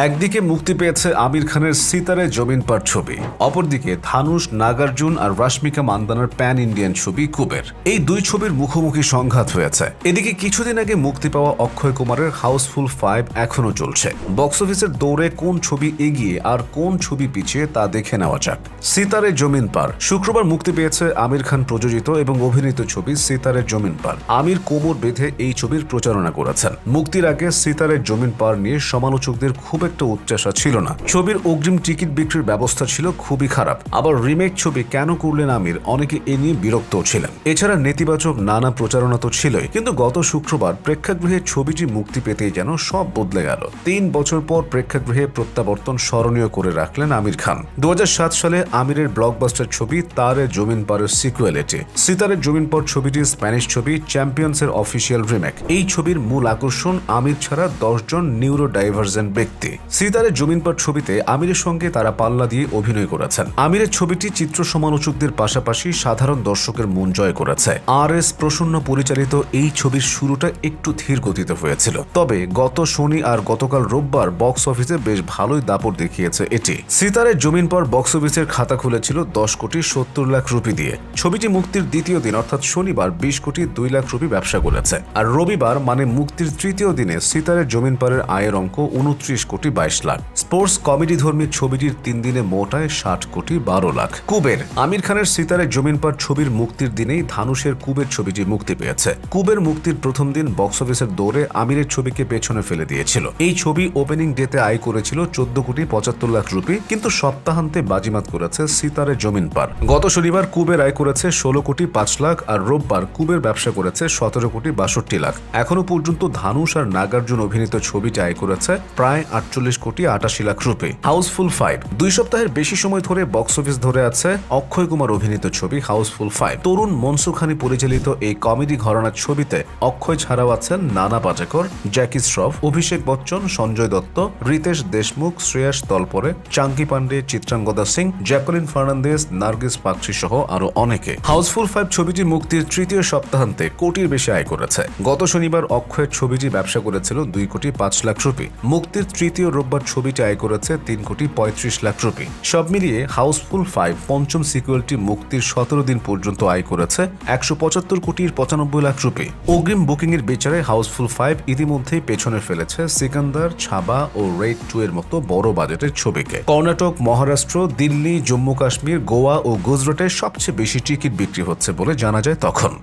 একদিকে মুক্তি পেয়েছে আমির খানের সিতারে জমিন পার ছবি, অপরদিকে ধানুষ, নাগার্জুন আর রাশমিকা মান্দানার প্যান ইন্ডিয়ান ছবি কুবের। এই দুই ছবির মুখোমুখি সংঘাত হয়েছে। এদিকে কিছুদিন আগে মুক্তি পাওয়া অক্ষয় কুমারের হাউসফুল 5 এখনো চলছে। বক্স অফিসের দৌড়ে কোন ছবি এগিয়ে আর কোন ছবি পিছিয়ে তা দেখে নেওয়া যাক। সিতারে জমিন পার শুক্রবার মুক্তি পেয়েছে আমির খান প্রযোজিত এবং অভিনীত ছবি সিতারে জমিন পার। আমির কোমর বেঁধে এই ছবির প্রচারণা করেছেন। মুক্তির আগে সিতারে জমিন পার নিয়ে সমালোচকদের খুব একটা উচ্চাসা ছিল না। ছবির অগ্রিম টিকিট বিক্রির ব্যবস্থা ছিল খুবই খারাপ। আবার রিমেক ছবি কেন করলেন আমির, অনেকে এ নিয়ে বিরক্ত ছিলেন। এছাড়া নেতিবাচক নানা প্রচারণা তো ছিলই, কিন্তু গত শুক্রবার প্রেক্ষাগৃহে ছবিটি মুক্তি পেতেই যেন সব বদলে গেল। 3 বছর পর প্রেক্ষাগৃহে প্রত্যাবর্তন স্মরণীয় করে রাখলেন আমির খান। 2007 সালে আমিরের ব্লকবাস্টার ছবি তারে জমিন পারের সিকুয়েল এটি। সিতারে জমিন পার ছবিটি স্প্যানিশ ছবি চ্যাম্পিয়ন্সের অফিসিয়াল রিমেক। এই ছবির মূল আকর্ষণ আমির ছাড়া 10 জন নিউরো ডাইভার্জেন্ট ব্যক্তি। সিতারে জমিন পার ছবিতে আমিরের সঙ্গে তারা পাল্লা দিয়ে অভিনয় করেছেন। আমিরের ছবিটি চিত্র সমালোচকদের পাশাপাশি সাধারণ দর্শকের মন জয় করেছে। RS প্রসন্ন পরিচালিত এই ছবির শুরুটা একটু ধীর গতিতে হয়েছিল, তবে গত শনি আর গতকাল রোববার বক্স অফিসে বেশ ভালোই দাপট দেখিয়েছে এটি। সিতারে জমিন পার বক্স অফিসের খাতা খুলেছিল 10 কোটি 70 লাখ রুপি দিয়ে। ছবিটি মুক্তির দ্বিতীয় দিন অর্থাৎ শনিবার 20 কোটি 2 লাখ রুপি ব্যবসা করেছে। আর রবিবার মানে মুক্তির তৃতীয় দিনে সিতারে জমিন পারের আয়ের অঙ্ক 29 কোটি 22 লাখ। স্পোর্টস কমেডি ধর্মী ছবিটির 3 দিনে মোট আয় 60 কোটি 12 লাখ। কুবের আমির খানের সিতারে জমিন পার ছবির মুক্তির দিনেই ধানুষের কুবের ছবিটি মুক্তি পেয়েছে। কুবের মুক্তির প্রথম দিন বক্স অফিসের দৌড়ে আমিরের ছবিকে পেছনে ফেলে দিয়েছিল। এই ছবি ওপেনিং ডেতে আয় করেছিল 14 কোটি 75 লাখ রুপি, কিন্তু সপ্তাহান্তে বাজিমাত করেছে সিতারে জমিন পার। গত শনিবার কুবের আয় করেছে 16 কোটি 5 লাখ আর রোববার কুবের ব্যবসা করেছে 17 কোটি 62 লাখ। এখনো পর্যন্ত ধানুষ আর নাগার্জুন অভিনীত ছবিটি আয় করেছে প্রায় 48 কোটি 88 লাখ রুপি। হাউসফুল 5 2 সপ্তাহের বেশি সময় ধরে বক্স অফিস ধরে আছে অক্ষয় কুমার অভিনীত ছবি হাউসফুল 5। তরুণ মনসুখানি পরিচালিত এই কমেডি ঘরানার ছবিতে অক্ষয় ছাড়াও আছেন নানা পাটেকর, জ্যাকি শ্রফ, অভিষেক বচ্চন, সঞ্জয় দত্ত, রিতেশ দেশমুখ, শ্রেয়াস তলপরে, চাঙ্কি পান্ডে, চিত্রাঙ্গদা সিং, জ্যাকলিন ফার্নান্দেজ, নার্গিস পাকশি সহ আরো অনেকে। হাউসফুল 5 ছবিটি মুক্তির তৃতীয় সপ্তাহান্তে কোটির বেশি আয় করেছে। গত শনিবার অক্ষয়ের ছবিটি ব্যবসা করেছিল 2 কোটি 5 লাখ রুপি। মুক্তির তৃতীয় রোববার ছবিটি আয় করেছে 3 কোটি 35 লাখ রুপি। সব মিলিয়ে হাউসফুল 5 পঞ্চম সিকুয়েলটি মুক্তির 17 দিন পর্যন্ত আয় করেছে 175 কোটি 95 লাখ রুপি। অগ্রিম বুকিং এর বিচারে হাউসফুল 5 ইতিমধ্যেই পেছনে ফেলেছে সিকান্দার, ছাবা ও রেড 2 এর মতো বড় বাজেটের ছবিকে। কর্ণাটক, মহারাষ্ট্র, দিল্লি, জম্মু কাশ্মীর, গোয়া ও গুজরাটে সবচেয়ে বেশি টিকিট বিক্রি হচ্ছে বলে জানা যায় তখন।